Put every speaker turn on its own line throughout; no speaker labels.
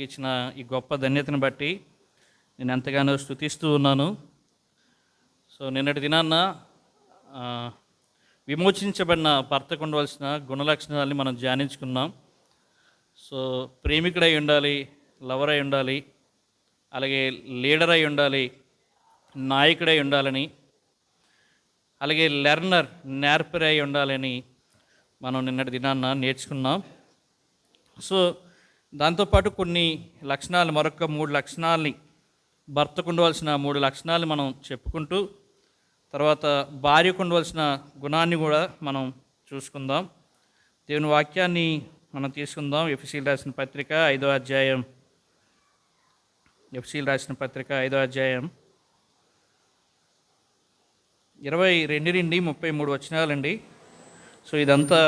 ఇచ్చిన ఈ గొప్ప ధన్యతను బట్టి నేను ఎంతగానో స్తుతిస్తూ ఉన్నాను. సో నిన్నటి దినాన్న ఆ, విమోచించబడిన భర్తకు ఉండవలసిన గుణలక్షణాలని మనం ధ్యానించుకున్నాం. సో ప్రేమికుడై ఉండాలి, లవర్ అయి ఉండాలి, అలాగే లీడర్ అయి ఉండాలి, నాయకుడై ఉండాలని, అలాగే లెర్నర్ నేర్పరి అయి ఉండాలని మనం నిన్నటి దినాన్న నేర్చుకున్నాం. సో దాంతోపాటు కొన్ని లక్షణాలు, మరొక 3 లక్షణాలని, భర్తకు ఉండవలసిన 3 లక్షణాలు మనం చెప్పుకుంటూ తర్వాత భార్యకు ఉండవలసిన గుణాన్ని కూడా మనం చూసుకుందాం. దేవుని వాక్యాన్ని మనం తీసుకుందాం. ఎఫెసీయులకు రాసిన పత్రిక 5వ అధ్యాయం, ఎఫెసీయులకు రాసిన పత్రిక 5వ అధ్యాయం 22 నుండి 33 వచనాలండి. సో ఇదంతా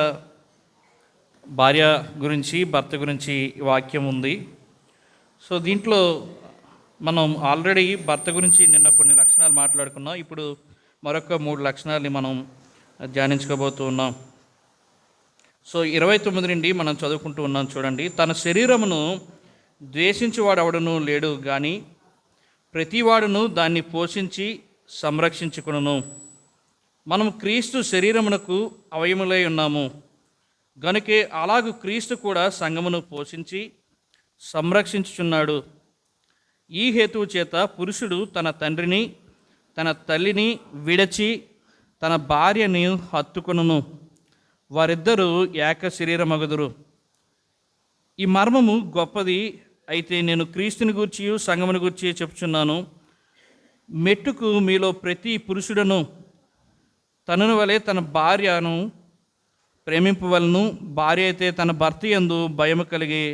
భార్య గురించి, భర్త గురించి వాక్యం ఉంది. సో దీంట్లో మనం ఆల్రెడీ భర్త గురించి నిన్న కొన్ని లక్షణాలు మాట్లాడుకున్నాం. ఇప్పుడు మరొక 3 లక్షణాలని మనం ధ్యానించుకోబోతూ ఉన్నాం. సో 29 నుండి మనం చదువుకుంటూ ఉన్నాం. చూడండి, తన శరీరమును ద్వేషించువాడు ఎవడనూ లేడు కానీ ప్రతివాడును దాన్ని పోషించి సంరక్షించుకును. మనం క్రీస్తు శరీరమునకు అవయములై ఉన్నాము గనుకే అలాగూ క్రీస్తు కూడా సంఘమును పోషించి సంరక్షించుచున్నాడు. ఈ హేతువు చేత పురుషుడు తన తండ్రిని తన తల్లిని విడచి తన భార్యని హత్తుకొనును, వారిద్దరూ ఏక శరీరమగుదురు. ఈ మర్మము గొప్పది. అయితే నేను క్రీస్తుని గూర్చి సంఘముని గూర్చి చెప్పుచున్నాను. మెట్టుకు మీలో ప్రతి పురుషుడను తనను వలె తన భార్యను ప్రేమింపవలను, భార్య అయితే తన భర్త యందు భయము కలిగి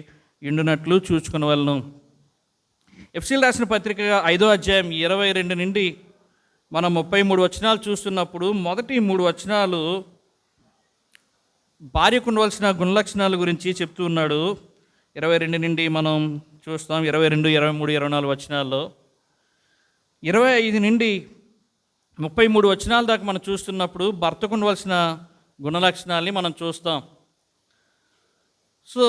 ఉండునట్లు చూచుకొనవలను. ఎఫెసీయులకు రాసిన పత్రిక 5వ అధ్యాయం 22 నుండి మనం 33 వచనాలు చూస్తున్నప్పుడు మొదటి 3 వచనాలు భార్యకు ఉండవలసిన గుణలక్షణాల గురించి చెప్తూ ఉన్నాడు. 22 నుండి మనం చూస్తాం. 22, 23, 24 వచనాల్లో 25 నుండి 33 వచనాల దాకా మనం చూస్తున్నప్పుడు భర్తకు ఉండవలసిన గుణలక్షణాలని మనం చూస్తాం. సో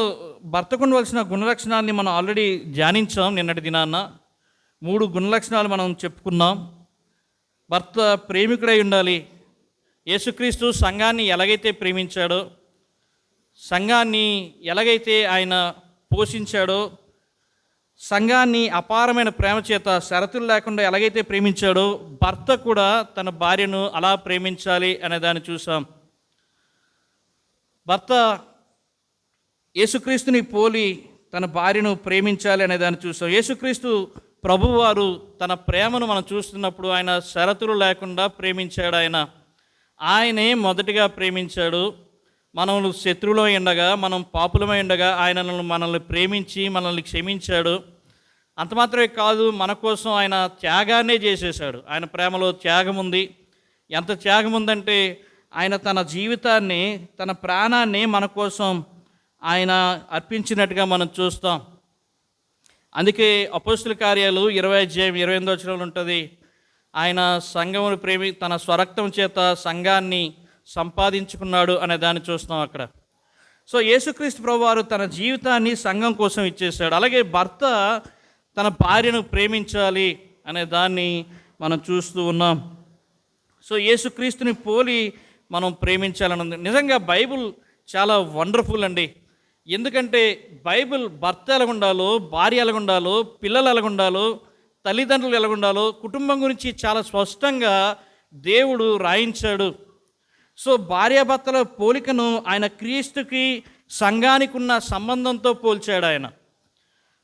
భర్తకు ఉండవలసిన గుణలక్షణాలని మనం ఆల్రెడీ ధ్యానించాం. నిన్నటి దినాన్న 3 గుణలక్షణాలు మనం చెప్పుకున్నాం. భర్త ప్రేమికుడై ఉండాలి. యేసుక్రీస్తు సంఘాన్ని ఎలాగైతే ప్రేమించాడో, సంఘాన్ని ఎలాగైతే ఆయన పోషించాడో, సంఘాన్ని అపారమైన ప్రేమ చేత షరతులు లేకుండా ఎలాగైతే ప్రేమించాడో, భర్త కూడా తన భార్యను అలా ప్రేమించాలి అనే దాన్ని చూసాం. భర్త యేసుక్రీస్తుని పోలి తన భార్యను ప్రేమించాలి అనే దాన్ని చూసాం. యేసుక్రీస్తు ప్రభువారు తన ప్రేమను మనం చూస్తున్నప్పుడు ఆయన షరతులు లేకుండా ప్రేమించాడు. ఆయనే మొదటిగా ప్రేమించాడు. మనం శత్రువులమై ఉండగా, మనం పాపులమై ఉండగా ఆయన మనల్ని ప్రేమించి మనల్ని క్షమించాడు. అంత మాత్రమే కాదు, మన కోసం ఆయన త్యాగాన్నే చేసేశాడు. ఆయన ప్రేమలో త్యాగం ఉంది. ఎంత త్యాగం ఉందంటే ఆయన తన జీవితాన్ని, తన ప్రాణాన్ని మన కోసం ఆయన అర్పించినట్టుగా మనం చూస్తాం. అందుకే అపోస్తుల కార్యాలు 20వ అధ్యాయం 28వ వచనంలో ఉంటుంది, ఆయన సంఘమును తన స్వరక్తం చేత సంఘాన్ని సంపాదించుకున్నాడు అనే దాన్ని చూస్తాం అక్కడ. సో యేసుక్రీస్తు ప్రభువారు తన జీవితాన్ని సంఘం కోసం ఇచ్చేశాడు. అలాగే భర్త తన భార్యను ప్రేమించాలి అనే దాన్ని మనం చూస్తూ ఉన్నాం. సో యేసుక్రీస్తుని పోలి మనం ప్రేమించాలన్నది నిజంగా బైబుల్ చాలా వండర్ఫుల్ అండి. ఎందుకంటే బైబిల్ భర్త ఎలాగుండాలో, భార్య ఎలాగుండాలో, పిల్లలు ఎలాగుండాలో, తల్లిదండ్రులు ఎలాగుండాలో, కుటుంబం గురించి చాలా స్పష్టంగా దేవుడు రాయించాడు. సో భార్యాభర్తల పోలికను ఆయన క్రీస్తుకి, సంఘానికి ఉన్న సంబంధంతో పోల్చాడు ఆయన.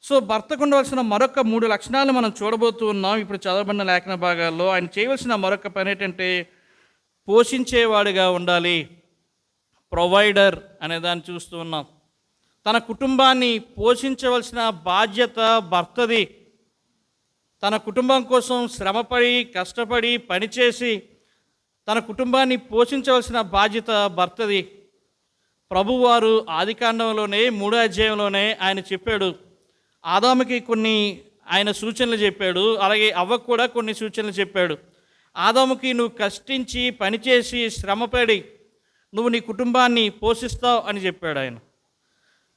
సో భర్తకు ఉండవలసిన మరొక 3 లక్షణాలు మనం చూడబోతూ ఉన్నాం. ఇప్పుడు చదవబడిన లేఖన భాగాల్లో ఆయన చేయవలసిన మరొక పని ఏంటంటే పోషించేవాడిగా ఉండాలి. ప్రొవైడర్ అనే దాన్ని చూస్తూ ఉన్నాం. తన కుటుంబాన్ని పోషించవలసిన బాధ్యత భర్తది. తన కుటుంబం కోసం శ్రమపడి, కష్టపడి, పనిచేసి తన కుటుంబాన్ని పోషించవలసిన బాధ్యత భర్తది. ప్రభువారు ఆదికాండంలోనే 3వ అధ్యాయంలోనే ఆయన చెప్పాడు. ఆదాముకి కొన్ని ఆయన సూచనలు చెప్పాడు, అలాగే అవ్వకు కూడా కొన్ని సూచనలు చెప్పాడు. ఆదాముకి నువ్వు కష్టించి, పనిచేసి, శ్రమపడి నువ్వు నీ కుటుంబాన్ని పోషిస్తావు అని చెప్పాడు ఆయన.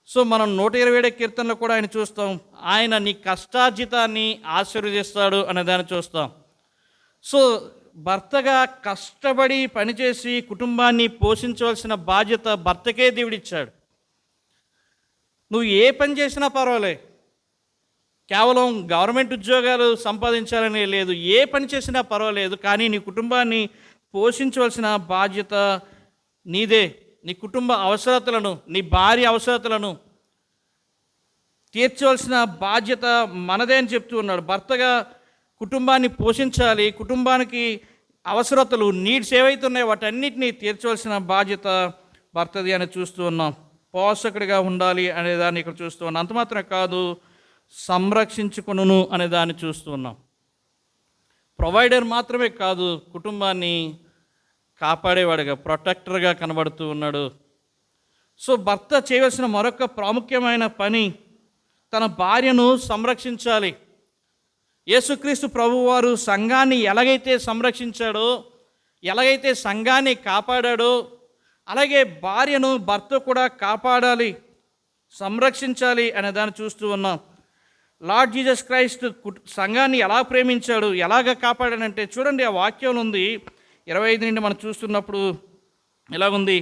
సో మనం 127 కీర్తనలో కూడా ఆయన చూస్తాం, ఆయన నీ కష్టార్జితాన్ని ఆశీర్వదిస్తాడు అనే దాన్ని చూస్తాం. సో భర్తగా కష్టపడి పనిచేసి కుటుంబాన్ని పోషించవలసిన బాధ్యత భర్తకే దేవుడిచ్చాడు. నువ్వు ఏ పని చేసినా పర్వాలే, కేవలం గవర్నమెంట్ ఉద్యోగాలు సంపాదించాలని లేదు, ఏ పని చేసినా పర్వాలేదు, కానీ నీ కుటుంబాన్ని పోషించవలసిన బాధ్యత నీదే. నీ కుటుంబ అవసరతలను, నీ భార్య అవసరతలను తీర్చవలసిన బాధ్యత మనదే అని చెప్తూ ఉన్నాడు. భర్తగా కుటుంబాన్ని పోషించాలి, కుటుంబానికి అవసరతలు, నీడ్స్ ఏవైతే ఉన్నాయో వాటన్నిటినీ తీర్చవలసిన బాధ్యత భర్తది అని చూస్తూ ఉన్నాం. పోషకుడిగా ఉండాలి అనేదాన్ని ఇక్కడ చూస్తూ ఉన్నాం. అంత మాత్రమే కాదు, సంరక్షించుకొనును అనే దాన్ని చూస్తూ ఉన్నాం. ప్రొవైడర్ మాత్రమే కాదు, కుటుంబాన్ని కాపాడేవాడుగా, ప్రొటెక్టర్గా కనబడుతూ ఉన్నాడు. సో భర్త చేయవలసిన మరొక ప్రాముఖ్యమైన పని తన భార్యను సంరక్షించాలి. యేసుక్రీస్తు ప్రభువారు సంఘాన్ని ఎలాగైతే సంరక్షించాడో, ఎలాగైతే సంఘాన్ని కాపాడాడో, అలాగే భార్యను భర్త కూడా కాపాడాలి, సంరక్షించాలి అనే దాన్ని చూస్తూ ఉన్నాం. లార్డ్ జీసస్ క్రైస్ట్ సంఘాన్ని ఎలా ప్రేమించాడు, ఎలాగ కాపాడాడంటే చూడండి, ఆ వాక్యం ఉంది 25 నుండి మనం చూస్తున్నప్పుడు ఎలాగుంది,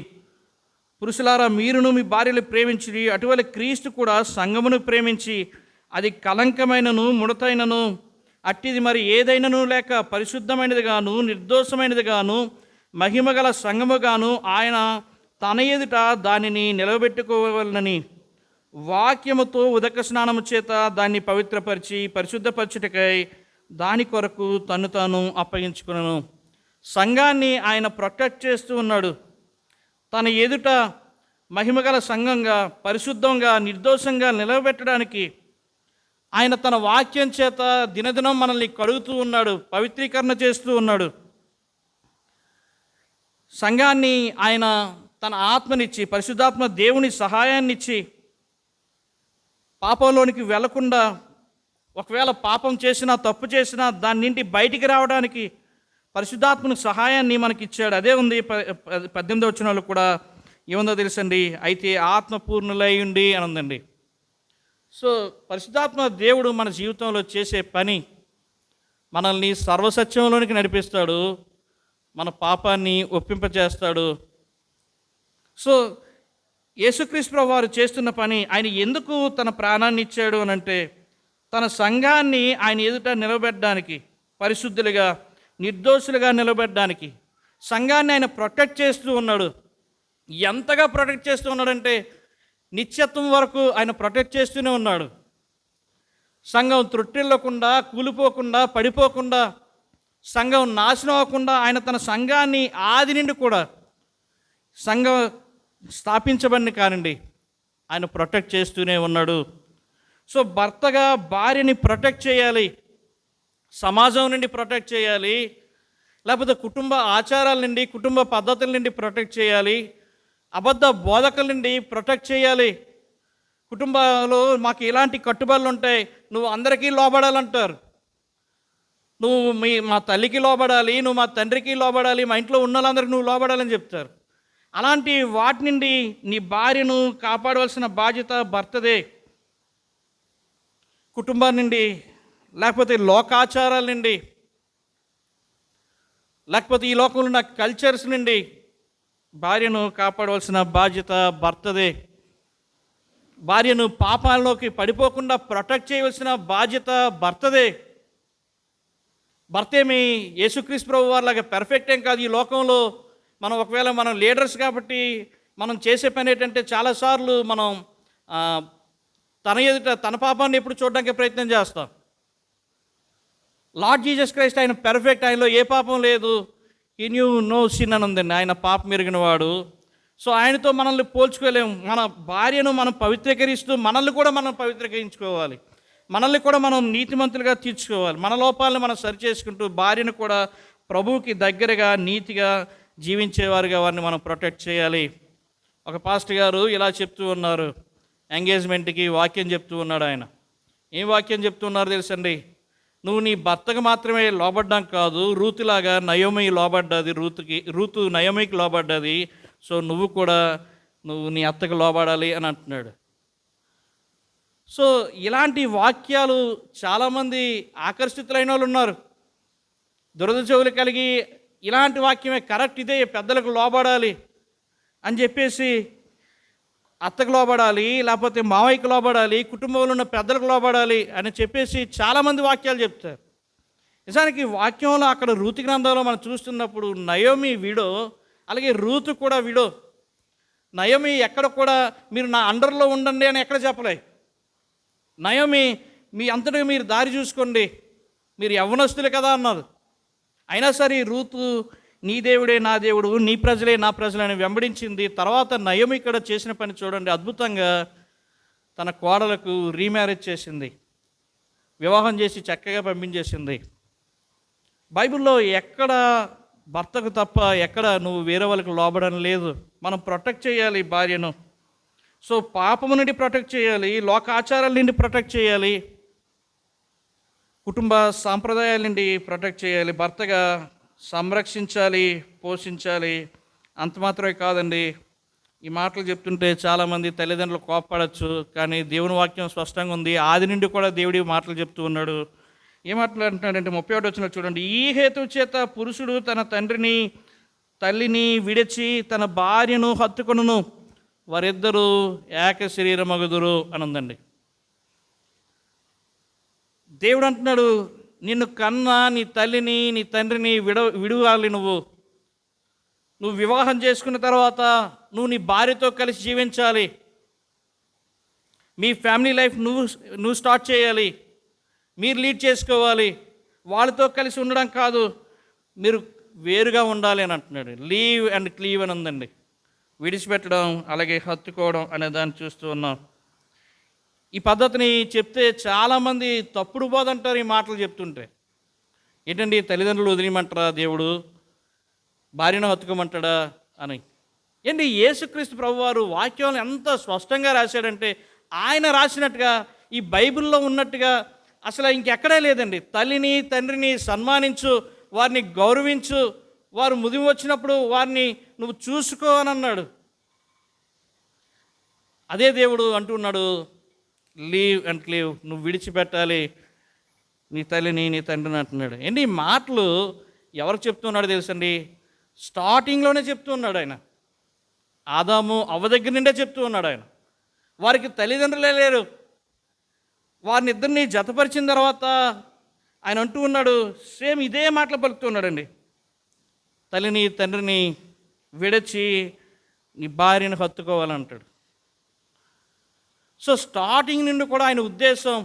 పురుషులారా మీరును మీ భార్యలు ప్రేమించి అటువల క్రీస్తు కూడా సంఘమును ప్రేమించి అది కలంకమైనను ముడతైనను అట్టిది మరి ఏదైనను లేక పరిశుద్ధమైనది గాను నిర్దోషమైనది గాను మహిమగల సంఘముగాను ఆయన తన ఎదుట దానిని నిలబెట్టుకోవాలని వాక్యముతో ఉదక స్నానము చేత దాన్ని పవిత్రపరిచి పరిశుద్ధపరచుటకై దాని కొరకు తను తాను అప్పగించుకున్నాను. సంఘాన్ని ఆయన ప్రొటెక్ట్ చేస్తూ ఉన్నాడు. తన ఎదుట మహిమగల సంఘంగా, పరిశుద్ధంగా, నిర్దోషంగా నిలబెట్టడానికి ఆయన తన వాక్యం చేత దినదినం మనల్ని కడుగుతూ ఉన్నాడు, పవిత్రీకరణ చేస్తూ ఉన్నాడు. సంఘాన్ని ఆయన తన ఆత్మనిచ్చి, పరిశుద్ధాత్మ దేవుని సహాయాన్నిచ్చి పాపంలోనికి వెళ్లకుండా, ఒకవేళ పాపం చేసినా తప్పు చేసినా దాని నుండి బయటికి రావడానికి పరిశుద్ధాత్మని సహాయాన్ని మనకి ఇచ్చాడు. అదే ఉంది 18వ వచనంలో కూడా ఏముందో తెలుసండి, అయితే ఆత్మపూర్ణులై ఉండి అని ఉందండి. సో పరిశుద్ధాత్మ దేవుడు మన జీవితంలో చేసే పని మనల్ని సర్వసత్యంలోనికి నడిపిస్తాడు, మన పాపాన్ని ఒప్పింపజేస్తాడు. సో యేసుక్రీస్తు వారు చేస్తున్న పని, ఆయన ఎందుకు తన ప్రాణాన్ని ఇచ్చాడు అని అంటే తన సంఘాన్ని ఆయన ఎదుట నిలబెట్టడానికి, పరిశుద్ధులుగా నిర్దోషులుగా నిలబెట్టడానికి సంఘాన్ని ఆయన ప్రొటెక్ట్ చేస్తూ ఉన్నాడు. ఎంతగా ప్రొటెక్ట్ చేస్తూ ఉన్నాడంటే నిత్యత్వం వరకు ఆయన ప్రొటెక్ట్ చేస్తూనే ఉన్నాడు. సంఘం త్రుట్టిల్లకుండా, కూలిపోకుండా, పడిపోకుండా, సంఘం నాశనం అవ్వకుండా ఆయన తన సంఘాన్ని ఆది నుండి కూడా, సంఘం స్థాపించబడిన కానండి, ఆయన ప్రొటెక్ట్ చేస్తూనే ఉన్నాడు. సో భర్తగా భార్యని ప్రొటెక్ట్ చేయాలి, సమాజం నుండి ప్రొటెక్ట్ చేయాలి, లేకపోతే కుటుంబ ఆచారాల నుండి, కుటుంబ పద్ధతుల నుండి ప్రొటెక్ట్ చేయాలి, అబద్ధ బోధకుల నుండి ప్రొటెక్ట్ చేయాలి. కుటుంబంలో మాకు ఇలాంటి కట్టుబడులు ఉంటాయి, నువ్వు అందరికీ లోబడాలంటారు, నువ్వు మా తల్లికి లోబడాలి, నువ్వు మా తండ్రికి లోబడాలి, మా ఇంట్లో ఉన్న వాళ్ళందరికీ నువ్వు లోబడాలని చెప్తారు. అలాంటి వాటి నుండి నీ భార్యను కాపాడవలసిన బాధ్యత భర్తదే. కుటుంబం నుండి, లేకపోతే లోకాచారాల నుండి, లేకపోతే ఈ లోకంలో ఉన్న కల్చర్స్ నుండి భార్యను కాపాడవలసిన బాధ్యత భర్తదే. భార్యను పాపాల్లోకి పడిపోకుండా ప్రొటెక్ట్ చేయవలసిన బాధ్యత భర్తదే. భర్తేమి యేసుక్రీస్తు ప్రభు వారిలాగా పెర్ఫెక్ట్ ఏం కాదు. ఈ లోకంలో మనం ఒకవేళ మనం లీడర్స్ కాబట్టి మనం చేసే పని ఏంటంటే చాలాసార్లు మనం తన ఎదుట తన పాపాన్ని ఎప్పుడు చూడడానికి ప్రయత్నం చేస్తాం. లార్డ్ జీసస్ క్రైస్ట్ ఆయన పెర్ఫెక్ట్, ఆయనలో ఏ పాపం లేదు, ఈ న్యూ నో సిన్ అని ఉందండి, ఆయన పాపం ఎరిగిన వాడు. సో ఆయనతో మనల్ని పోల్చుకోలేము. మన భార్యను మనం పవిత్రీకరిస్తూ మనల్ని కూడా మనం పవిత్రీకరించుకోవాలి, మనల్ని కూడా మనం నీతిమంతులుగా తీర్చుకోవాలి. మన లోపాలను మనం సరిచేసుకుంటూ భార్యను కూడా ప్రభువుకి దగ్గరగా నీతిగా జీవించేవారుగా వారిని మనం ప్రొటెక్ట్ చేయాలి. ఒక పాస్టర్ గారు ఇలా చెప్తూ ఉన్నారు, ఎంగేజ్మెంట్కి వాక్యం చెప్తూ ఉన్నాడు. ఆయన ఏం వాక్యం చెప్తున్నారు తెలుసండి, నువ్వు నీ భర్తకు మాత్రమే లోబడ్డం కాదు, రూతులాగా నయోమి లోబడ్డది, రూతు నయోమికి లోబడ్డది, సో నువ్వు కూడా నీ అత్తకు లోబడాలి అని అంటున్నాడు. సో ఇలాంటి వాక్యాలు చాలామంది ఆకర్షితులైన వాళ్ళు ఉన్నారు. దురద చెవులు కలిగి ఇలాంటి వాక్యమే కరెక్ట్, ఇదే పెద్దలకు లోబడాలి అని చెప్పేసి, అత్తకు లోబడాలి, లేకపోతే మావయ్యకు లోబడాలి, కుటుంబంలో ఉన్న పెద్దలకు లోబడాలి అని చెప్పేసి చాలామంది వాక్యాలు చెప్తారు. నిజానికి వాక్యంలో అక్కడ రూతు గ్రంథంలో మనం చూస్తున్నప్పుడు నయోమి విడో, అలాగే రూతు కూడా విడో. నయోమి ఎక్కడ కూడా మీరు నా అండర్లో ఉండండి అని ఎక్కడ చెప్పలే. నయోమి మీ అంతటిగా మీరు దారి చూసుకోండి, మీరు యవ్వనస్తులు కదా అన్నారు. అయినా సరే రూతు నీ దేవుడే నా దేవుడు, నీ ప్రజలే నా ప్రజలని వెంబడించింది. తర్వాత నయోమి ఇక్కడ చేసిన పని చూడండి, అద్భుతంగా తన కోడలకు రీమ్యారేజ్ చేసింది, వివాహం చేసి చక్కగా పంపించేసింది. బైబిల్లో ఎక్కడ భర్తకు తప్ప ఎక్కడ నువ్వు వేరే వాళ్ళకి లోబడడం లేదు. మనం ప్రొటెక్ట్ చేయాలి భార్యను. సో పాపము నుండి ప్రొటెక్ట్ చేయాలి, లోకాచారాల నుండి ప్రొటెక్ట్ చేయాలి, కుటుంబ సాంప్రదాయాల నుండి ప్రొటెక్ట్ చేయాలి, భర్తగా సంరక్షించాలి, పోషించాలి. అంత మాత్రమే కాదండి, ఈ మాటలు చెప్తుంటే చాలామంది తల్లిదండ్రులు కోప్పడచ్చు, కానీ దేవుని వాక్యం స్పష్టంగా ఉంది. ఆది నుండి కూడా దేవుడి మాటలు చెప్తూ ఉన్నాడు. ఏ మాటలు అంటున్నాడంటే 31 వచనం చూడండి. ఈ హేతువు చేత పురుషుడు తన తండ్రిని తల్లిని విడిచి తన భార్యను హత్తుకొనును, వారిద్దరూ ఏక శరీరమగుదురు అని ఉందండి. దేవుడు అంటున్నాడు, నిన్ను కన్నా నీ తల్లిని నీ తండ్రిని విడవాలి. నువ్వు వివాహం చేసుకున్న తర్వాత నువ్వు నీ భార్యతో కలిసి జీవించాలి. మీ ఫ్యామిలీ లైఫ్ నువ్వు స్టార్ట్ చేయాలి, మీరు లీడ్ చేసుకోవాలి. వాళ్ళతో కలిసి ఉండడం కాదు, మీరు వేరుగా ఉండాలి అని అంటున్నాడు. లీవ్ అండ్ క్లీవ్ అని ఉందండి. విడిచిపెట్టడం అలాగే హత్తుకోవడం అనే దాన్ని చూస్తూ ఉన్నాం. ఈ పద్ధతిని చెప్తే చాలామంది తప్పుడు బోధ అంటారు ఈ మాటలు చెప్తుంటే. ఏంటండి తల్లిదండ్రులు వదిలేయమంటారా దేవుడు, భార్యను హత్తుకోమంటాడా అని. ఏంటి యేసుక్రీస్తు ప్రభువారు వాక్యం ఎంత స్పష్టంగా రాశాడంటే, ఆయన రాసినట్టుగా ఈ బైబిల్లో ఉన్నట్టుగా అసలు ఇంకెక్కడే లేదండి. తల్లిని తండ్రిని సన్మానించు, వారిని గౌరవించు, వారు ముదిమి వచ్చినప్పుడు వారిని నువ్వు చూసుకో అని అన్నాడు. అదే దేవుడు అంటున్నాడు, లీవ్ అండ్ క్లీవ్, నువ్వు విడిచిపెట్టాలి నీ తల్లిని నీ తండ్రిని అంటున్నాడు. ఏంటి ఈ మాటలు ఎవరు చెప్తున్నాడు తెలుసండి? స్టార్టింగ్లోనే చెప్తూ ఉన్నాడు ఆయన. ఆదాము అవ్వ దగ్గర నుండే చెప్తూ ఉన్నాడు ఆయన. వారికి తల్లిదండ్రులే లేరు, వారిని ఇద్దరిని జతపరిచిన తర్వాత ఆయన అంటూ ఉన్నాడు, సేమ్ ఇదే మాటలు పలుకుతున్నాడండి. తల్లిని తండ్రిని విడిచి నీ భార్యను హత్తుకోవాలంటాడు. సో స్టార్టింగ్ నుండి కూడా ఆయన ఉద్దేశం,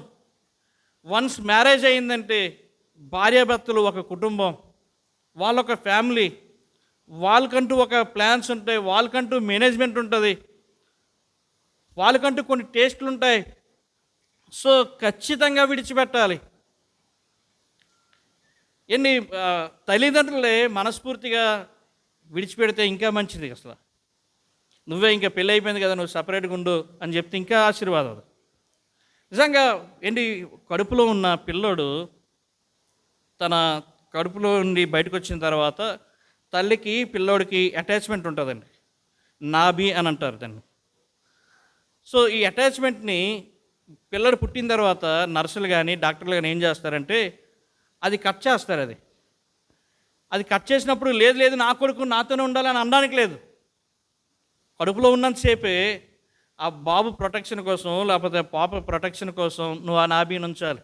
వన్స్ మ్యారేజ్ అయిందంటే భార్యాభర్తలు ఒక కుటుంబం, వాళ్ళొక ఫ్యామిలీ, వాళ్ళకంటూ ఒక ప్లాన్స్ ఉంటాయి, వాళ్ళకంటూ మేనేజ్మెంట్ ఉంటుంది, వాళ్ళకంటూ కొన్ని టేస్ట్లు ఉంటాయి. సో ఖచ్చితంగా విడిచిపెట్టాలి. ఎన్ని తల్లిదండ్రులే మనస్ఫూర్తిగా విడిచిపెడితే ఇంకా మంచిది. అసలు నువ్వే ఇంకా పెళ్ళి అయిపోయింది కదా, నువ్వు సపరేట్గా ఉండు అని చెప్తే ఇంకా ఆశీర్వాదం. నిజంగా ఏంటి, కడుపులో ఉన్న పిల్లోడు తన కడుపులో నుండి బయటకు వచ్చిన తర్వాత తల్లికి పిల్లోడికి అటాచ్మెంట్ ఉంటుందండి, నాభి అని అంటారు దాన్ని. సో ఈ అటాచ్మెంట్ని పిల్లడు పుట్టిన తర్వాత నర్సులు కానీ డాక్టర్లు కానీ ఏం చేస్తారంటే అది కట్ చేస్తారు. అది కట్ చేసినప్పుడు లేదు నా కొడుకు నాతోనే ఉండాలని అనడానికి లేదు. కడుపులో ఉన్నంతసేపే ఆ బాబు ప్రొటెక్షన్ కోసం లేకపోతే పాప ప్రొటెక్షన్ కోసం నువ్వు ఆ నాభిని ఉంచాలి.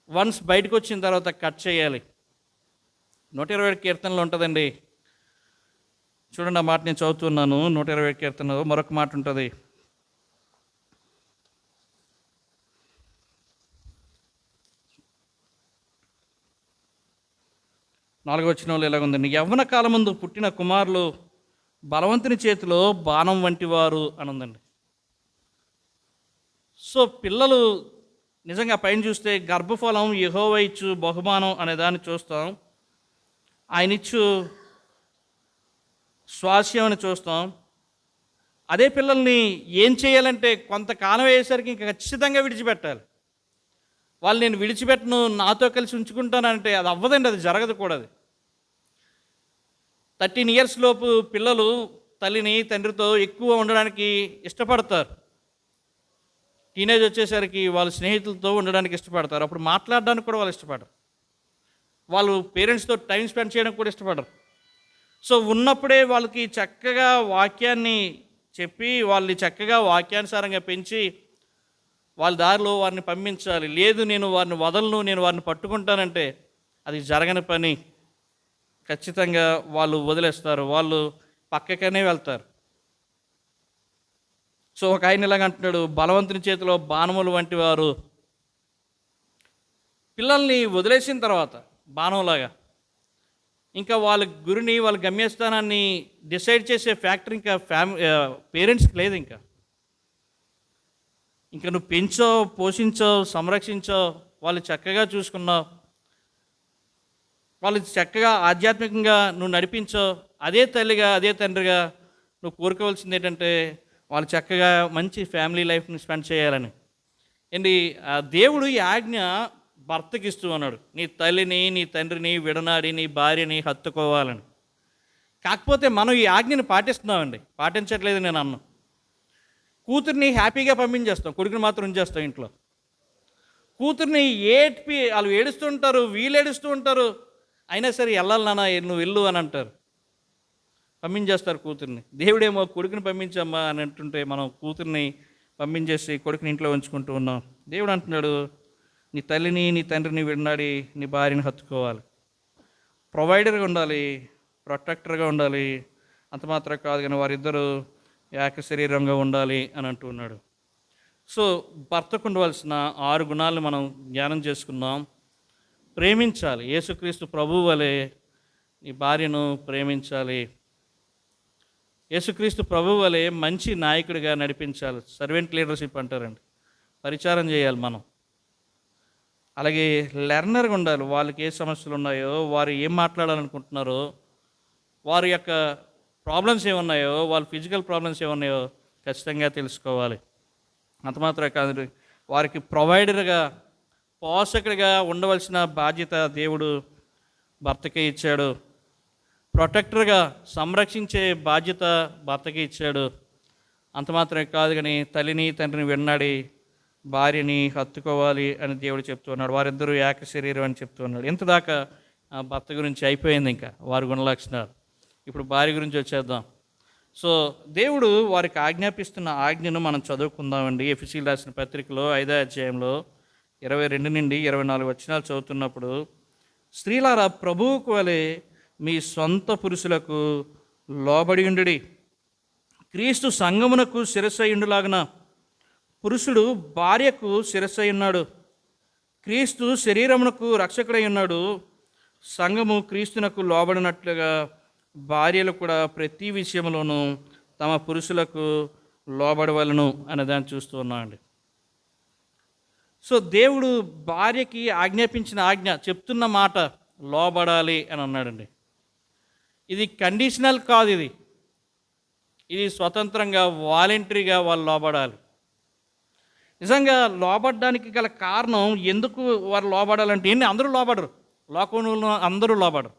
వన్స్ బయటకు వచ్చిన తర్వాత కట్ చేయాలి. 120 కీర్తనలో ఉంటుందండి, చూడండి ఆ మాట నేను చదువుతున్నాను. 120 కీర్తనలో మరొక మాట ఉంటుంది. 4వ వచనంలో ఇలాగ ఉందండి, యవ్వన కాలం ముందు పుట్టిన కుమారులు బలవంతుని చేతిలో బాణం వంటి వారు అని ఉందండి. సో పిల్లలు నిజంగా పైన చూస్తే గర్భఫలం యెహోవా ఇచ్చు బహుమానం అనే దాన్ని చూస్తాం, ఆయన ఇచ్చు స్వాస్యం అని చూస్తాం. అదే పిల్లల్ని ఏం చేయాలంటే కొంతకాలం అయ్యేసరికి ఇంకా ఖచ్చితంగా విడిచిపెట్టాలి. వాళ్ళు నేను విడిచిపెట్టను నాతో కలిసి ఉంచుకుంటానంటే అది అవ్వదండి, అది జరగదు కూడా. అది 13 years లోపు పిల్లలు తల్లిని తండ్రితో ఎక్కువ ఉండడానికి ఇష్టపడతారు. టీనేజ్ వచ్చేసరికి వాళ్ళు స్నేహితులతో ఉండడానికి ఇష్టపడతారు. అప్పుడు మాట్లాడడానికి కూడా వాళ్ళు ఇష్టపడరు. వాళ్ళు పేరెంట్స్తో టైం స్పెండ్ చేయడానికి కూడా ఇష్టపడరు. సో ఉన్నప్పుడే వాళ్ళకి చక్కగా వాక్యాన్ని చెప్పి వాళ్ళని చక్కగా వాక్యానుసారంగా పెంచి వాళ్ళ దారిలో వారిని పంపించాలి. లేదు నేను వారిని వదలను, నేను వారిని పట్టుకుంటానంటే అది జరగని పని. ఖచ్చితంగా వాళ్ళు వదిలేస్తారు, వాళ్ళు పక్కకనే వెళ్తారు. సో ఒక ఆయన ఇలాగ అంటున్నాడు, బలవంతుని చేతిలో బాణములు వంటి వారు. పిల్లల్ని వదిలేసిన తర్వాత బాణంలాగా ఇంకా వాళ్ళ గురిని, వాళ్ళ గమ్యస్థానాన్ని డిసైడ్ చేసే ఫ్యాక్టర్ ఇంకా పేరెంట్స్కి లేదు. ఇంకా నువ్వు పెంచో, పోషించో, సంరక్షించో, వాళ్ళు చక్కగా చూసుకున్నావు, వాళ్ళు చక్కగా ఆధ్యాత్మికంగా నువ్వు నడిపించో, అదే తల్లిగా అదే తండ్రిగా నువ్వు కోరుకోవాల్సింది ఏంటంటే వాళ్ళు చక్కగా మంచి ఫ్యామిలీ లైఫ్ని స్పెండ్ చేయాలని. ఏంటి దేవుడు ఈ ఆజ్ఞ భర్తకి ఇస్తూ ఉన్నాడు, నీ తల్లిని నీ తండ్రిని విడనాడి నీ భార్యని హత్తుకోవాలని. కాకపోతే మనం ఈ ఆజ్ఞని పాటిస్తున్నామండి, పాటించట్లేదు నేను అన్నా. కూతుర్ని హ్యాపీగా పంపించేస్తాం, కొడుకుని మాత్రం ఉంచేస్తాం ఇంట్లో. కూతుర్ని ఏడ్పి వాళ్ళు ఏడుస్తూ ఉంటారు, వీళ్ళు ఏడుస్తూ ఉంటారు, అయినా సరే వెళ్ళాలి నాన్న నువ్వు వెళ్ళు అని అంటారు, పంపించేస్తారు కూతుర్ని. దేవుడేమో కొడుకుని పంపించమ్మా అని అంటుంటే మనం కూతుర్ని పంపించేసి కొడుకుని ఇంట్లో ఉంచుకుంటూ ఉన్నాం. దేవుడు అంటున్నాడు, నీ తల్లిని నీ తండ్రిని విడనాడి నీ భార్యని హత్తుకోవాలి. ప్రొవైడర్గా ఉండాలి, ప్రొటెక్టర్గా ఉండాలి. అంత మాత్రం కాదు కానీ వారిద్దరూ ఏక శరీరంగా ఉండాలి అని అంటూ ఉన్నాడు. సో భర్తకు ఉండవలసిన 6 గుణాలను మనం జ్ఞానం చేసుకుందాం. ప్రేమించాలి, యేసుక్రీస్తు ప్రభువు వలె నీ భార్యను ప్రేమించాలి. యేసుక్రీస్తు ప్రభువు వలె మంచి నాయకుడిగా నడిపించాలి. సర్వెంట్ లీడర్షిప్ అంటారండి, పరిచారం చేయాలి మనం. అలాగే లెర్నర్గా ఉండాలి. వాళ్ళకి ఏ సమస్యలు ఉన్నాయో, వారు ఏం మాట్లాడాలనుకుంటున్నారో, వారి యొక్క ప్రాబ్లమ్స్ ఏమున్నాయో, వాళ్ళ ఫిజికల్ ప్రాబ్లమ్స్ ఏమున్నాయో ఖచ్చితంగా తెలుసుకోవాలి. అంత మాత్రమే కాదు, వారికి ప్రొవైడర్గా, పోషకుడిగా ఉండవలసిన బాధ్యత దేవుడు భర్తకే ఇచ్చాడు. ప్రొటెక్టర్గా సంరక్షించే బాధ్యత భర్తకి ఇచ్చాడు. అంత మాత్రమే కాదు కానీ తల్లిని తండ్రిని విడనాడి భార్యని హత్తుకోవాలి అని దేవుడు చెప్తున్నాడు. వారిద్దరూ ఏక శరీరం అని చెప్తున్నాడు. ఇంతదాకా భర్త గురించి అయిపోయింది, ఇంకా వారి గుణలక్షణాలు. ఇప్పుడు భార్య గురించి వచ్చేద్దాం. సో దేవుడు వారికి ఆజ్ఞాపిస్తున్న ఆజ్ఞను మనం చదువుకుందామండి. ఎఫెసీయులకు రాసిన పత్రికలో 5వ అధ్యాయంలో 22 నుండి 24 వచనాలు చదువుతున్నప్పుడు, స్త్రీలారా ప్రభువుకు వలె మీ సొంత పురుషులకు లోబడి ఉండుడి. క్రీస్తు సంఘమునకు శిరస్సయుండులాగున పురుషుడు భార్యకు శిరస్సై ఉన్నాడు. క్రీస్తు శరీరమునకు రక్షకుడై ఉన్నాడు. సంఘము క్రీస్తునకు లోబడినట్లుగా భార్యలు కూడా ప్రతి విషయంలోనూ తమ పురుషులకు లోబడవలను అనే దాన్ని చూస్తూ ఉన్నామండి. సో దేవుడు భార్యకి ఆజ్ఞాపించిన ఆజ్ఞ, చెప్తున్న మాట లోబడాలి అని అన్నాడండి. ఇది కండిషనల్ కాదు, ఇది స్వతంత్రంగా వాలంటరీగా వాళ్ళు లోబడాలి. నిజంగా లోబడడానికి గల కారణం, ఎందుకు వారు లోబడాలంటే అందరూ లోబడరు, లోకంలో అందరూ లోబడరు.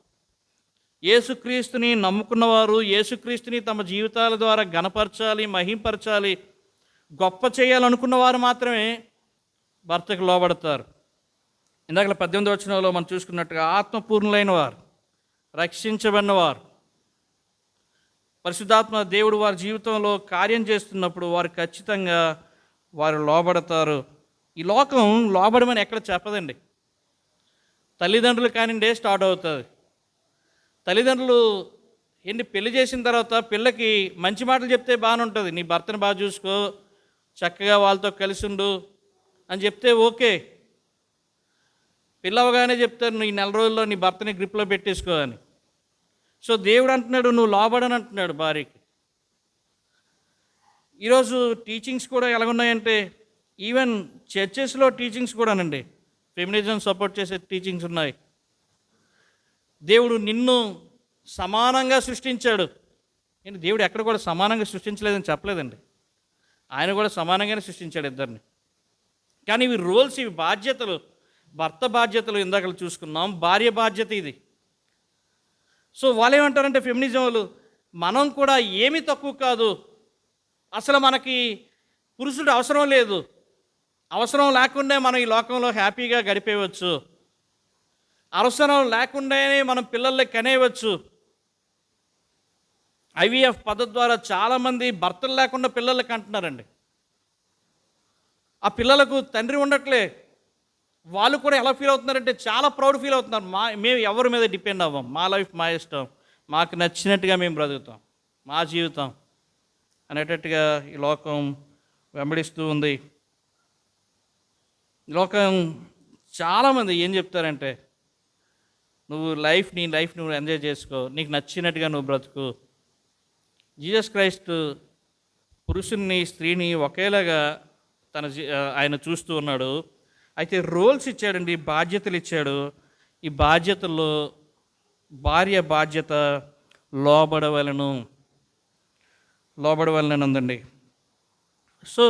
యేసుక్రీస్తుని నమ్ముకున్నవారు యేసుక్రీస్తుని తమ జీవితాల ద్వారా ఘనపరచాలి, మహింపరచాలి, గొప్ప చేయాలనుకున్న వారు మాత్రమే భర్తకు లోబడతారు. ఇందాక 18వ వచనంలో మనం చూసుకున్నట్టుగా ఆత్మపూర్ణులైన వారు, రక్షించబడిన వారు, పరిశుద్ధాత్మ దేవుడు వారి జీవితంలో కార్యం చేస్తున్నప్పుడు వారు ఖచ్చితంగా వారు లోబడతారు. ఈ లోకం లోబడమని ఎక్కడ చెప్పదండి. తల్లిదండ్రులు కానిండే స్టార్ట్ అవుతుంది. తల్లిదండ్రులు పెళ్లి చేసిన తర్వాత పిల్లకి మంచి మాటలు చెప్తే బాగానే ఉంటుంది, నీ భర్తను బాగా చూసుకో, చక్కగా వాళ్ళతో కలిసి ఉండు అని చెప్తే ఓకే. పిల్లవగానే చెప్తారు, నీ 4 రోజుల్లో నీ భర్తని గ్రిప్లో పెట్టేసుకో అని. సో దేవుడు అంటున్నాడు, నువ్వు లోబడని అంటున్నాడు భార్యకి. ఈరోజు టీచింగ్స్ కూడా ఎలాగున్నాయంటే, ఈవెన్ చర్చెస్లో టీచింగ్స్ కూడానండి ఫెమినిజం సపోర్ట్ చేసే టీచింగ్స్ ఉన్నాయి. దేవుడు నిన్ను సమానంగా సృష్టించాడు. దేవుడు ఎక్కడ కూడా సమానంగా సృష్టించలేదని చెప్పలేదండి, ఆయన కూడా సమానంగానే సృష్టించాడు ఇద్దరిని. కానీ ఇవి రోల్స్, ఇవి బాధ్యతలు. భర్త బాధ్యతలు ఇందాక చూసుకున్నాం, భార్య బాధ్యత ఇది. సో వాళ్ళు ఏమంటారంటే ఫెమినిజం వాళ్ళు, మనం కూడా ఏమీ తక్కువ కాదు, అసలు మనకి పురుషుడు అవసరం లేదు, అవసరం లేకుండా మనం ఈ లోకంలో హ్యాపీగా గడిపేయవచ్చు. అవసరం లేకుండానే మనం పిల్లల్ని కనేయవచ్చు. ఐవీఎఫ్ పద్ధతి ద్వారా చాలామంది భర్తలు లేకుండా పిల్లల్ని కంటున్నారండి. ఆ పిల్లలకు తండ్రి ఉండట్లే. వాళ్ళు కూడా ఎలా ఫీల్ అవుతున్నారంటే చాలా ప్రౌడ్ ఫీల్ అవుతున్నారు. మేము ఎవరి మీద డిపెండ్ అవ్వం, మా లైఫ్ మా ఇష్టం, మాకు నచ్చినట్టుగా మేము బ్రతుకుతాం, మా జీవితం అనేటట్టుగా ఈ లోకం వెంబడిస్తూ ఉంది. ఈ లోకం చాలామంది ఏం చెప్తారంటే, నీ లైఫ్ నువ్వు ఎంజాయ్ చేసుకో, నీకు నచ్చినట్టుగా నువ్వు బ్రతుకు. జీసస్ క్రైస్ట్ పురుషుణ్ణి స్త్రీని ఒకేలాగా ఆయన చూస్తూ ఉన్నాడు. అయితే రోల్స్ ఇచ్చాడండి, బాధ్యతలు ఇచ్చాడు. ఈ బాధ్యతల్లో భార్య బాధ్యత లోబడవలను ఉందండి. సో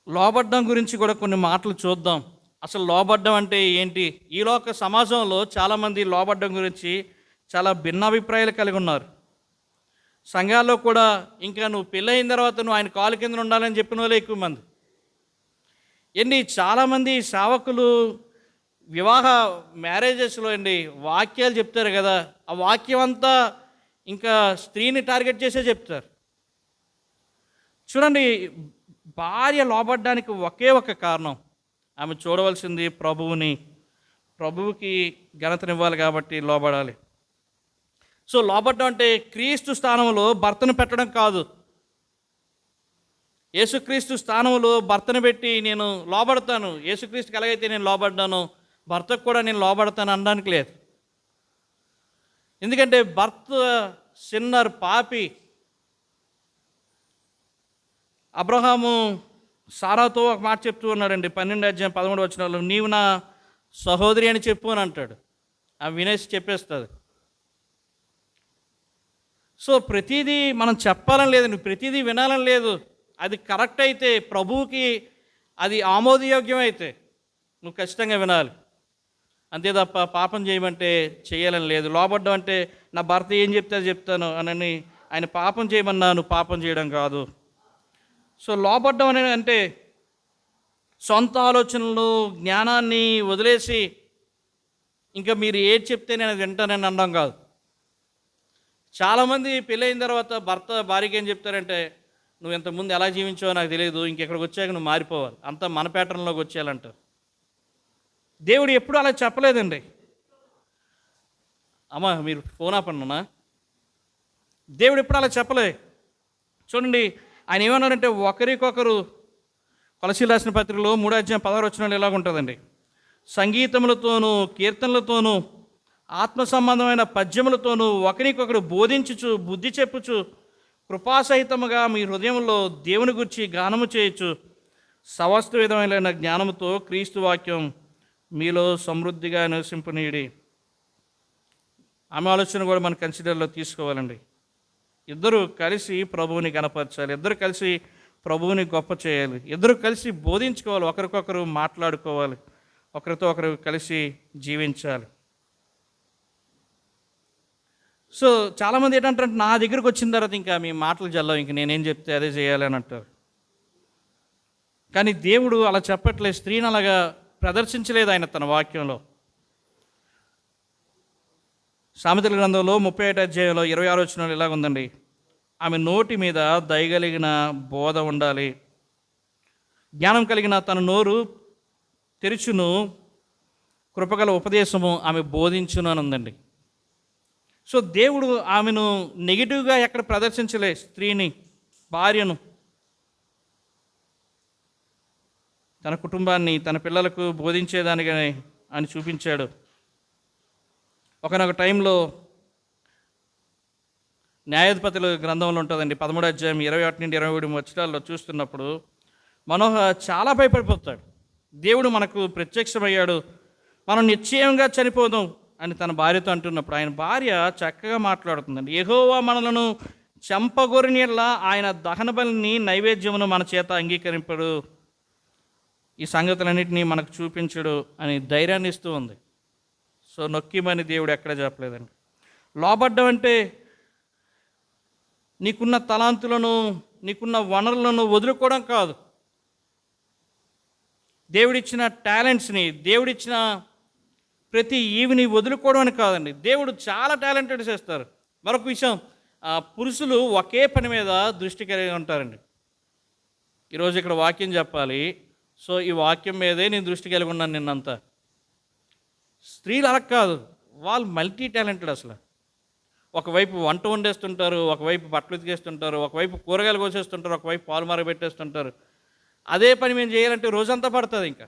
లోబడ్డం గురించి కూడా కొన్ని మాటలు చూద్దాం. అసలు లోబడ్డం అంటే ఏంటి? ఈ లోక సమాజంలో చాలామంది లోబడ్డం గురించి చాలా భిన్నాభిప్రాయాలు కలిగి ఉన్నారు. సంఘాల్లో కూడా ఇంకా నువ్వు పెళ్ళయిన తర్వాత నువ్వు ఆయన కాలు కింద ఉండాలని చెప్పిన వాళ్ళే ఎక్కువ మంది. చాలామంది సేవకులు వివాహ మ్యారేజెస్లో వాక్యాలు చెప్తారు కదా, ఆ వాక్యం అంతా ఇంకా స్త్రీని టార్గెట్ చేసే చెప్తారు. చూడండి, భార్య లోబడ్డానికి ఒకే ఒక కారణం, ఆమె చూడవలసింది ప్రభువుకి ఘనతనివ్వాలి కాబట్టి లోబడాలి. సో లోబడ్డం అంటే క్రీస్తు స్థానంలో భర్తను పెట్టడం కాదు. యేసుక్రీస్తు స్థానంలో భర్తను పెట్టి నేను లోబడతాను, యేసుక్రీస్తుకి ఎలాగైతే నేను లోబడ్డాను భర్తకు కూడా నేను లోబడతాను అనడానికి లేదు. ఎందుకంటే భర్త సిన్నర్, పాపి. అబ్రహాము సారాతో ఒక మాట చెప్తూ ఉన్నాడండి, 12:13 నీవు నా సహోదరి అని చెప్పు అని అంటాడు. ఆమె వినేసి చెప్పేస్తుంది. సో ప్రతిదీ మనం చెప్పాలని లేదు, నువ్వు ప్రతిదీ వినాలని లేదు. అది కరెక్ట్ అయితే, ప్రభువుకి అది ఆమోదయోగ్యం అయితే నువ్వు ఖచ్చితంగా వినాలి. అంతే తప్ప పాపం చేయమంటే చేయాలని లేదు. లోబడ్డం అంటే నా భర్త ఏం చెప్తే చెప్తాను అని ఆయన పాపం చేయమన్నా నువ్వు పాపం చేయడం కాదు. సో లోబడ్డం అని అంటే సొంత ఆలోచనలు, జ్ఞానాన్ని వదిలేసి ఇంకా మీరు ఏది చెప్తే నేను వింటానని అనడం కాదు. చాలామంది పెళ్ళైన తర్వాత భర్త భార్యకి ఏం చెప్తారంటే, నువ్వు ఇంతకుముందు ఎలా జీవించావో నాకు తెలియదు, ఇంకెక్కడికి వచ్చాక నువ్వు మారిపోవాలి, అంతా మన ప్యాటర్న్లోకి వచ్చేయాలంటారు. దేవుడు ఎప్పుడు అలా చెప్పలేదండి. అమ్మా మీరు ఫోన్ ఆపండినా, దేవుడు ఎప్పుడు అలా చెప్పలే. చూడండి, ఆయన ఏమన్నారంటే ఒకరికొకరు, కొలసీలు రాసిన పత్రికలో 3:16 ఇలాగ ఉంటుందండి, సంగీతములతోనూ కీర్తనలతోనూ ఆత్మ సంబంధమైన పద్యములతోనూ ఒకరికొకరు బోధించుచు బుద్ధి చెప్పుచు కృపాసహితముగా మీ హృదయంలో దేవుని గురించి గానము చేయొచ్చు, సమస్త విధమైన జ్ఞానముతో క్రీస్తు వాక్యం మీలో సమృద్ధిగా నివసింపనీయుడి. ఆమె ఆలోచన కూడా మనం కన్సిడర్లో తీసుకోవాలండి. ఇద్దరు కలిసి ప్రభువుని కనపరచాలి, ఇద్దరు కలిసి ప్రభువుని గొప్ప చేయాలి, ఇద్దరు కలిసి బోధించుకోవాలి, ఒకరికొకరు మాట్లాడుకోవాలి, ఒకరితో ఒకరు కలిసి జీవించాలి. సో చాలామంది ఏంటంటారంటే, నా దగ్గరికి వచ్చిన తర్వాత ఇంకా మీ మాటలు జల్లవు, ఇంక నేనేం చెప్తే అదే చేయాలి అని అంటారు. కానీ దేవుడు అలా చెప్పట్లేదు, స్త్రీని అలాగా ప్రదర్శించలేదు ఆయన తన వాక్యంలో. సామెతల గ్రంథంలో 31:26 ఇలాగ ఉందండి, ఆమె నోటి మీద దయగలిగిన బోధ ఉండాలి, జ్ఞానం కలిగిన తన నోరు తెరుచును, కృపగల ఉపదేశము ఆమె బోధించును అని ఉందండి. సో దేవుడు ఆమెను నెగిటివ్గా ఎక్కడ ప్రదర్శించలే, స్త్రీని, భార్యను, తన కుటుంబాన్ని, తన పిల్లలకు బోధించేదానిగా అని చూపించాడు. ఒకనొక టైంలో న్యాయాధిపతుల గ్రంథంలో ఉంటుందండి, 13:21-27 చూస్తున్నప్పుడు మనోహ చాలా భయపడిపోతాడు. దేవుడు మనకు ప్రత్యక్షమయ్యాడు, మనం నిశ్చయంగా చనిపోదాం అని తన భార్యతో అంటున్నప్పుడు ఆయన భార్య చక్కగా మాట్లాడుతుందండి, యెహోవా మనలను చంపగొరినిలా ఆయన దహన బలిని నైవేద్యమును మన చేత అంగీకరింపడు, ఈ సంగతులన్నింటినీ మనకు చూపించడు అని ధైర్యాన్ని ఇస్తూ ఉంది. సో నొక్కిమని దేవుడు ఎక్కడ చెప్పలేదండి. లోబడ్డం అంటే నీకున్న తలాంతులను, నీకున్న వనరులను వదులుకోవడం కాదు. దేవుడిచ్చిన టాలెంట్స్ని, దేవుడిచ్చిన ప్రతి ఈవిని వదులుకోవడం అని కాదండి. దేవుడు చాలా టాలెంటెడ్ చేస్తారు. మరొక విషయం, పురుషులు ఒకే పని మీద దృష్టి కలిగి ఉంటారండి. ఈరోజు ఇక్కడ వాక్యం చెప్పాలి, సో ఈ వాక్యం మీదే నేను దృష్టి కలిగి ఉన్నాను నిన్నంతా. స్త్రీలు అలా కాదు, వాళ్ళు మల్టీ టాలెంటెడ్ అసలు. ఒకవైపు వంట వండేస్తుంటారు, ఒకవైపు బట్టలు ఉతికేస్తుంటారు, ఒకవైపు కూరగాయలు కోసేస్తుంటారు, ఒకవైపు పాలు మరగబెట్టేస్తుంటారు. అదే పని మేము చేయాలంటే రోజంతా పడుతుంది ఇంకా.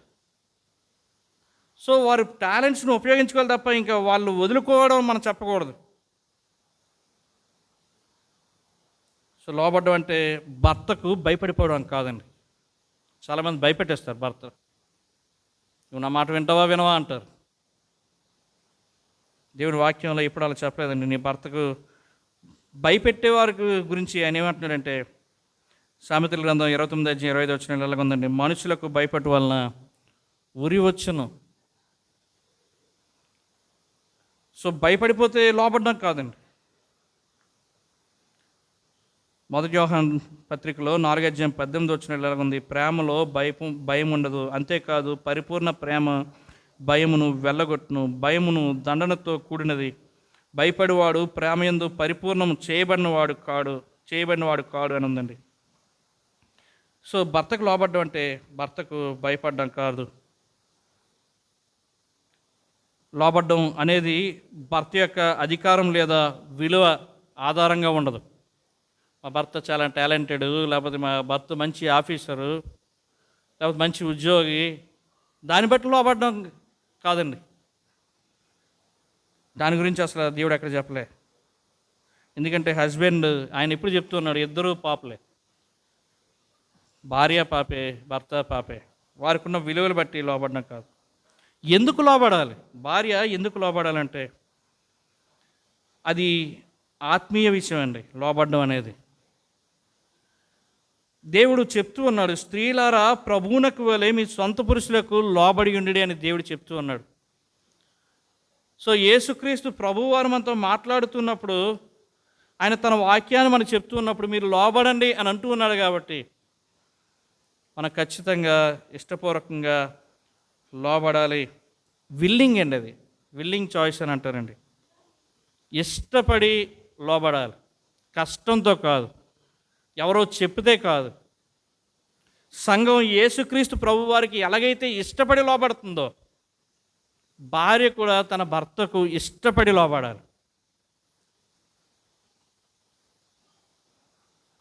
సో వారు టాలెంట్స్ను ఉపయోగించుకోవాలి తప్ప ఇంకా వాళ్ళు వదులుకోవడం మనం చెప్పకూడదు. సో లోబడ్డం అంటే భర్తకు భయపడిపోవడం కాదండి. చాలామంది భయపెట్టేస్తారు భర్త. నువ్వు నా మాట వింటావా వినవా అంటారు. దేవుని వాక్యంలో ఎప్పుడు అలా చెప్పలేదండి. నీ భర్తకు భయపెట్టే వారి గురించి ఆయన ఏమంటున్నాడంటే, సామెతల గ్రంథం 29:25 ఎలాగ ఉందండి, మనుషులకు భయపట్టు వలన ఉరి వచ్చును. సో భయపడిపోతే లోబడ్డం కాదండి. 1 యోహాను పత్రికలో 4:18 ఎలాగ ఉంది, ప్రేమలో భయం ఉండదు, అంతేకాదు పరిపూర్ణ ప్రేమ భయమును వెళ్ళగొట్టును, భయమును దండనతో కూడినది, భయపడివాడు ప్రేమయందు పరిపూర్ణం చేయబడినవాడు కాడు అని ఉందండి. సో భర్తకు లోబడ్డం అంటే భర్తకు భయపడడం కాదు. లోబడ్డం అనేది భర్త యొక్క అధికారం లేదా విలువ ఆధారంగా ఉండదు. మా భర్త చాలా టాలెంటెడ్, లేకపోతే మా భర్త మంచి ఆఫీసరు, లేకపోతే మంచి ఉద్యోగి, దాన్ని బట్టి లోబడ్డం కాదండి. దాని గురించి అసలు దేవుడు ఎక్కడ చెప్పలే. ఎందుకంటే హస్బెండ్ ఆయన ఎప్పుడు చెప్తున్నాడు, ఇద్దరూ పాపలే, భార్య పాపే, భర్త పాపే. వారికి ఉన్న విలువలు బట్టి లోబడడం కాదు. ఎందుకు లోబడాలి? భార్య ఎందుకు లోబడాలంటే అది ఆత్మీయ విషయం అండి. లోబడడం అనేది దేవుడు చెప్తూ ఉన్నాడు, స్త్రీలారా ప్రభువునకు వలె మీ సొంత పురుషులకు లోబడి ఉండి అని దేవుడు చెప్తూ ఉన్నాడు. సో యేసుక్రీస్తు ప్రభువారు మనతో మాట్లాడుతున్నప్పుడు, ఆయన తన వాక్యాన్ని మనకు చెప్తూ ఉన్నప్పుడు మీరు లోబడండి అని అంటూ ఉన్నాడు. కాబట్టి మనం ఖచ్చితంగా ఇష్టపూర్వకంగా లోబడాలి. విల్లింగ్ అండి, అది విల్లింగ్ చాయిస్ అని అంటారండి. ఇష్టపడి లోబడాలి, కష్టంతో కాదు, ఎవరో చెప్తే కాదు. సంఘం యేసుక్రీస్తు ప్రభువారికి ఎలాగైతే ఇష్టపడి లోబడుతుందో, భార్య కూడా తన భర్తకు ఇష్టపడి లోబడాలి.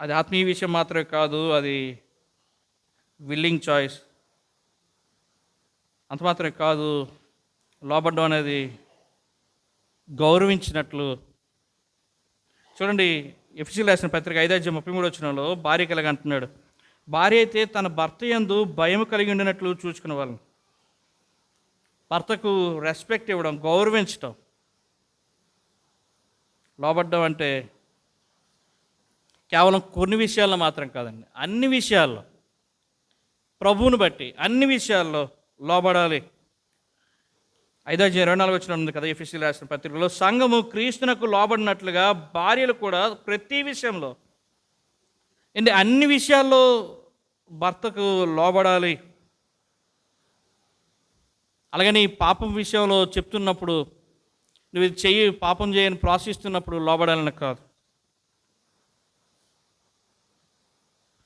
అది ఆత్మీయ విషయం మాత్రమే కాదు, అది విల్లింగ్ చాయిస్. అంత మాత్రమే కాదు, లోబడ్డం అనేది గౌరవించినట్లు. చూడండి, ఎఫెసీయులకు రాసిన పత్రిక 5:33 భార్యకి ఇలాగ అంటున్నాడు, భార్య అయితే తన భర్త యందు భయం కలిగి ఉండినట్లు చూసుకునే వాళ్ళని. భర్తకు రెస్పెక్ట్ ఇవ్వడం, గౌరవించడం. లోబడ్డం అంటే కేవలం కొన్ని విషయాల్లో మాత్రం కాదండి, అన్ని విషయాల్లో ప్రభువుని బట్టి అన్ని విషయాల్లో లోబడాలి. 5:24 ఉంది కదా ఎఫెసీయులకు రాసిన పత్రికలో, సంఘము క్రీస్తునకు లోబడినట్లుగా భార్యలు కూడా ప్రతి విషయంలో అన్ని విషయాల్లో భర్తకు లోబడాలి. అలాగని పాపం విషయంలో చెప్తున్నప్పుడు, నువ్వు ఇది చెయ్యి, పాపం చేయని ప్రోత్సహిస్తున్నప్పుడు లోబడాలని కాదు.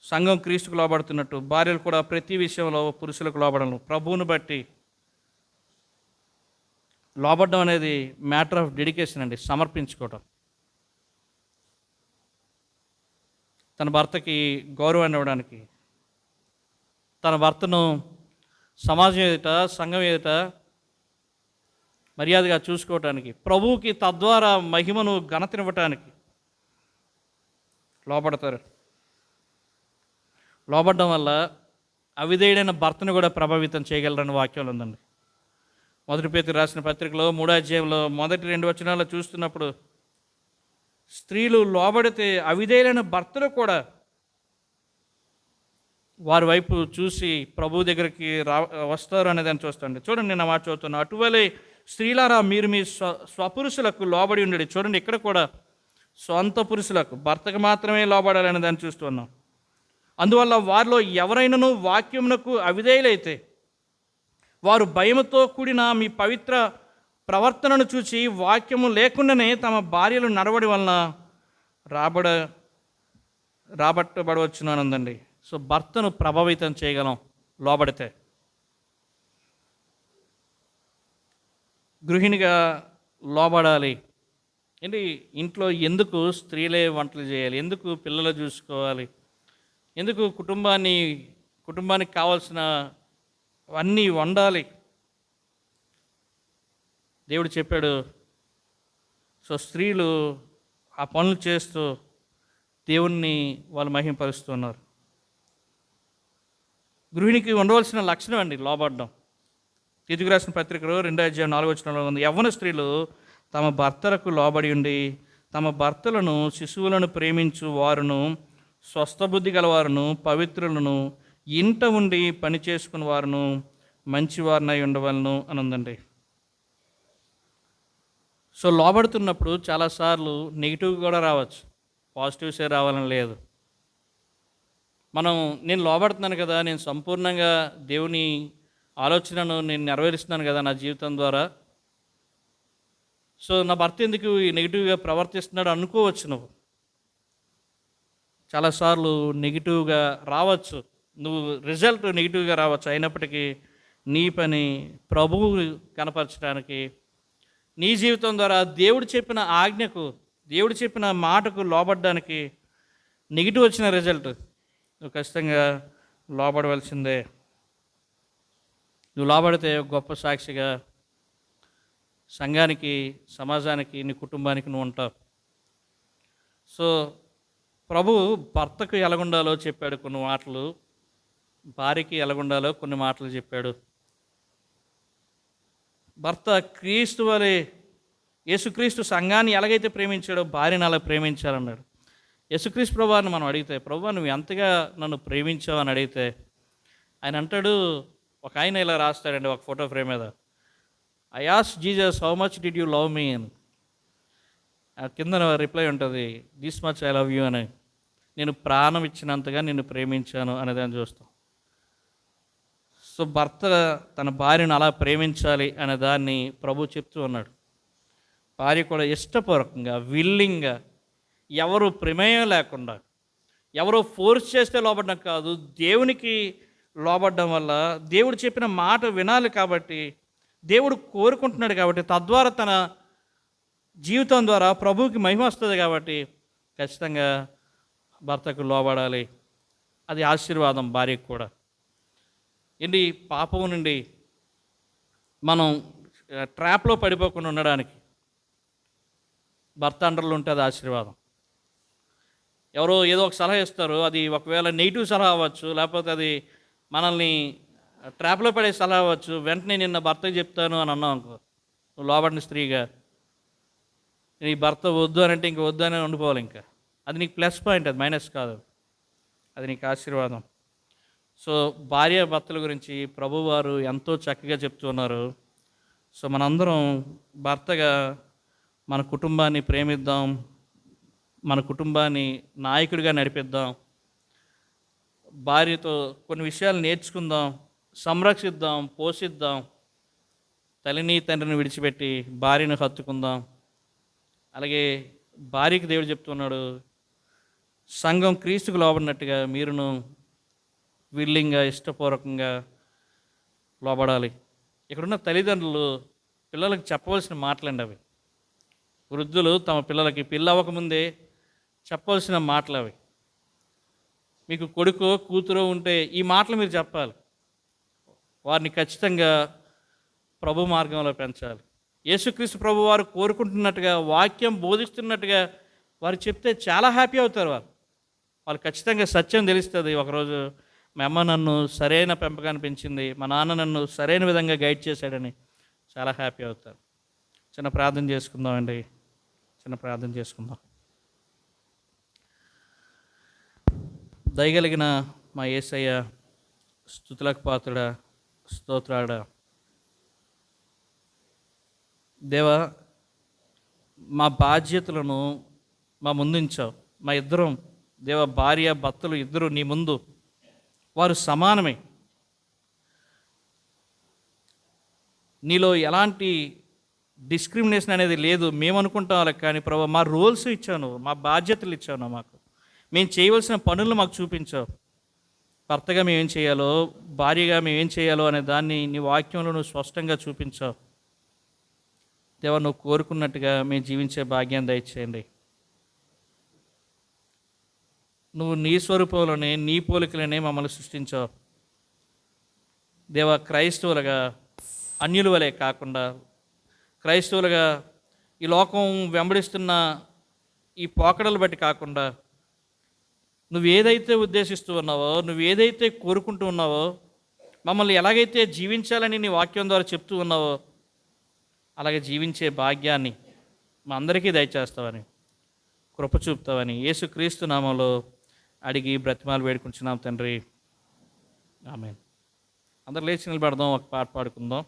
సంఘం క్రీస్తుకు లోబడుతున్నట్టు భార్యలు కూడా ప్రతి విషయంలో పురుషులకు లోబడను. ప్రభువుని బట్టి లోబడ్డం అనేది మ్యాటర్ ఆఫ్ డెడికేషన్ అండి, సమర్పించుకోవటం. తన భర్తకి గౌరవాన్ని ఇవ్వడానికి, తన భర్తను సమాజం ఎదుట, సంఘం ఎదుట మర్యాదగా చూసుకోవటానికి, ప్రభువుకి తద్వారా మహిమను ఘనతనివ్వటానికి లోబడతారు. లోబడడం వల్ల అవిధేయుడైన భర్తను కూడా ప్రభావితం చేయగలరని వాక్యంలో ఉందండి. 1 పేతురు రాసిన పత్రికలో 3 మొదటి 2 వచనాల్లో చూస్తున్నప్పుడు, స్త్రీలు లోబడితే అవిధేయులైన భర్తలు కూడా వారి వైపు చూసి ప్రభు దగ్గరికి వస్తారు అనేదాన్ని చూస్తాండి. చూడండి, నేను మాట చదువుతున్నా, అటువలే స్త్రీలారా మీరు మీ స్వపురుషులకు లోబడి ఉండేది. చూడండి, ఇక్కడ కూడా సొంత పురుషులకు, భర్తకు మాత్రమే లోబడాలనే దాన్ని చూస్తున్నాం. అందువల్ల వారిలో ఎవరైనాను వాక్యమునకు అవిధేయులైతే వారు భయముతో కూడిన మీ పవిత్ర ప్రవర్తనను చూచి వాక్యము లేకుండానే తమ భార్యలు నడవడి వలన రాబడ రాబట్టబడవచ్చునందండి. సో భర్తను ప్రభావితం చేయగలం లోబడితే. గృహిణిగా లోబడాలి. ఏంటి, ఇంట్లో ఎందుకు స్త్రీలే వంటలు చేయాలి, ఎందుకు పిల్లలు చూసుకోవాలి, ఎందుకు కుటుంబానికి కావాల్సిన అన్నీ వండాలి. దేవుడు చెప్పాడు. సో స్త్రీలు ఆ పనులు చేస్తూ దేవుణ్ణి వాళ్ళు మహిమపరుస్తున్నారు. గృహిణికి ఉండవలసిన లక్షణం అండి లోబడడం. తీతుకు రాసిన పత్రికలో 2:4 ఉంది, యవ్వన స్త్రీలు తమ భర్తలకు లోబడి ఉండి తమ భర్తలను శిశువులను ప్రేమించు వారును స్వస్థబుద్ధి గలవారును పవిత్రులను ఇంట ఉండి పని చేసుకుని వారును మంచివారినై ఉండవలను అని ఉందండి. సో లోబడుతున్నప్పుడు చాలాసార్లు నెగిటివ్ కూడా రావచ్చు, పాజిటివ్సే రావాలని లేదు. నేను లోబడుతున్నాను కదా, నేను సంపూర్ణంగా దేవుని ఆలోచనను నేను నెరవేరుస్తున్నాను కదా నా జీవితం ద్వారా, సో నా భర్త ఎందుకు నెగిటివ్గా ప్రవర్తిస్తున్నాడు అనుకోవచ్చు. నువ్వు చాలాసార్లు నెగిటివ్గా రావచ్చు, నువ్వు రిజల్ట్ నెగిటివ్గా రావచ్చు. అయినప్పటికీ నీ పని ప్రభువు కనపరచడానికి, నీ జీవితం ద్వారా దేవుడు చెప్పిన ఆజ్ఞకు, దేవుడు చెప్పిన మాటకు లోబడడానికి నెగిటివ్ వచ్చిన రిజల్ట్ నువ్వు ఖచ్చితంగా లోబడవలసిందే. నువ్వు లోబడితే గొప్ప సాక్షిగా సంఘానికి, సమాజానికి, నీ కుటుంబానికి నువ్వు ఉంటావు. సో ప్రభు భర్తకు ఎలాగుండాలో చెప్పాడు కొన్ని మాటలు, భార్యకి ఎలాగుండాలో కొన్ని మాటలు చెప్పాడు. భర్త క్రీస్తు వలె, యేసుక్రీస్తు సంఘాన్ని ఎలాగైతే ప్రేమించాడో భార్యను అలా ప్రేమించాలన్నాడు. యేసుక్రీస్తు ప్రభువాన్ని మనం అడిగితే, ప్రభువా నువ్వు ఎంతగా నన్ను ప్రేమించావు అని అడిగితే ఆయన అంటాడు, ఒక ఆయన ఇలా రాస్తాడండి ఒక ఫోటో ఫ్రేమ్ మీద, I ask Jesus how much did you love మీ అని. కింద రిప్లై ఉంటుంది, this much I love you అని. నేను ప్రాణం ఇచ్చినంతగా నిన్ను ప్రేమించాను అనేదాన్ని చూస్తాం. సో భర్త తన భార్యను అలా ప్రేమించాలి అనే దాన్ని ప్రభు చెప్తూ ఉన్నాడు. భార్య కూడా ఇష్టపూర్వకంగా, విల్లింగ్గా, ఎవరు ప్రమేయం లేకుండా, ఎవరో ఫోర్స్ చేస్తే లోబడడం కాదు, దేవునికి లోబడడం వల్ల దేవుడు చెప్పిన మాట వినాలి కాబట్టి, దేవుడు కోరుకుంటున్నాడు కాబట్టి, తద్వారా తన జీవితం ద్వారా ప్రభువుకి మహిమ వస్తుంది కాబట్టి ఖచ్చితంగా భర్తకు లోబడాలి. అది ఆశీర్వాదం భార్యకు కూడా. ఏంటి, పాపం నుండి మనం ట్రాప్లో పడిపోకుండా ఉండడానికి భర్త అండర్లో ఉంటే అది ఆశీర్వాదం. ఎవరో ఏదో ఒక సలహా ఇస్తారు, అది ఒకవేళ నెగిటివ్ సలహా అవ్వచ్చు, లేకపోతే అది మనల్ని ట్రాప్లో పడే సలహా అవ్వచ్చు. వెంటనే నిన్న భర్తకి చెప్తాను అని అన్నావు అనుకో, నువ్వు లోబడిన స్త్రీగా, నీ భర్త వద్దు అని అంటే ఇంక వద్దు అని ఉండిపోవాలి. ఇంకా అది నీకు ప్లస్ పాయింట్, అది మైనస్ కాదు, అది నీకు ఆశీర్వాదం. సో భార్య భర్తల గురించి ప్రభువారు ఎంతో చక్కగా చెప్తున్నారు. సో మనందరం భర్తగా మన కుటుంబాన్ని ప్రేమిద్దాం, మన కుటుంబాన్ని నాయకుడిగా నడిపిద్దాం, భార్యతో కొన్ని విషయాలు నేర్చుకుందాం, సంరక్షిద్దాం, పోషిద్దాం. తల్లిని తండ్రిని విడిచిపెట్టి భార్యను హత్తుకుందాం. అలాగే భార్యకి దేవుడు చెప్తున్నాడు, సంఘం క్రీస్తుకు లోబడినట్టుగా మీరును విల్లింగ్గా, ఇష్టపూర్వకంగా లోబడాలి. ఇక్కడున్న తల్లిదండ్రులు పిల్లలకు చెప్పవలసిన మాటలండి అవి. వృద్ధులు తమ పిల్లలకి పెళ్ళవ్వకముందే చెప్పవలసిన మాటలు అవి. మీకు కొడుకో కూతురో ఉంటే ఈ మాటలు మీరు చెప్పాలి. వారిని ఖచ్చితంగా ప్రభు మార్గంలో పెంచాలి. యేసుక్రీస్తు ప్రభు వారు కోరుకుంటున్నట్టుగా, వాక్యం బోధిస్తున్నట్టుగా వారు చెప్తే చాలా హ్యాపీ అవుతారు. వాళ్ళు ఖచ్చితంగా సత్యం తెలుస్తుంది. ఒకరోజు మా అమ్మ నన్ను సరైన పెంపకాన్ని పెంచింది, మా నాన్న నన్ను సరైన విధంగా గైడ్ చేశాడని చాలా హ్యాపీ అవుతారు. చిన్న ప్రార్థన చేసుకుందామండి, చిన్న ప్రార్థన చేసుకుందాం. దయగలిగిన మా యేసయ్య, స్తుతులకు పాత్రుడా, స్తోత్రాడా, దేవా, మా బాధ్యతలను మా ముందుంచావు. మా ఇద్దరం దేవ, భార్య భర్తలు ఇద్దరు నీ ముందు వారు సమానమే. నీలో ఎలాంటి డిస్క్రిమినేషన్ అనేది లేదు. మేము అనుకుంటాం అలా, కానీ ప్రభు మా రోల్స్ ఇచ్చాను, మా బాధ్యతలు ఇచ్చాను, మాకు మేము చేయవలసిన పనులు మాకు చూపించావు. భర్తగా మేమేం చేయాలో, భార్యగా మేమేం చేయాలో అనే దాన్ని నీ వాక్యంలో నువ్వు స్పష్టంగా చూపించావు. దేవా, నువ్వు కోరుకున్నట్టుగా మేము జీవించే భాగ్యం దయచేయండి. నువ్వు నీ స్వరూపంలోనే, నీ పోలికలనే మమ్మల్ని సృష్టించావు. దేవా, క్రైస్తవులుగా అన్యుల వలె కాకుండా, క్రైస్తవులుగా ఈ లోకం వెంబడిస్తున్న ఈ పోకడలు బట్టి కాకుండా, నువ్వు ఏదైతే ఉద్దేశిస్తూ ఉన్నావో, నువ్వు ఏదైతే కోరుకుంటూ ఉన్నావో, మమ్మల్ని ఎలాగైతే జీవించాలని నీ వాక్యం ద్వారా చెప్తూ ఉన్నావో అలాగే జీవించే భాగ్యాన్ని మా అందరికీ దయచేస్తావని, కృప చూపుతావని యేసుక్రీస్తు నామంలో అడిగి బ్రతిమాలు వేడుకుంటున్నాం తండ్రి. ఆమేన్. అందరు లేచి నిలబడదాం, ఒక పాట పాడుకుందాం.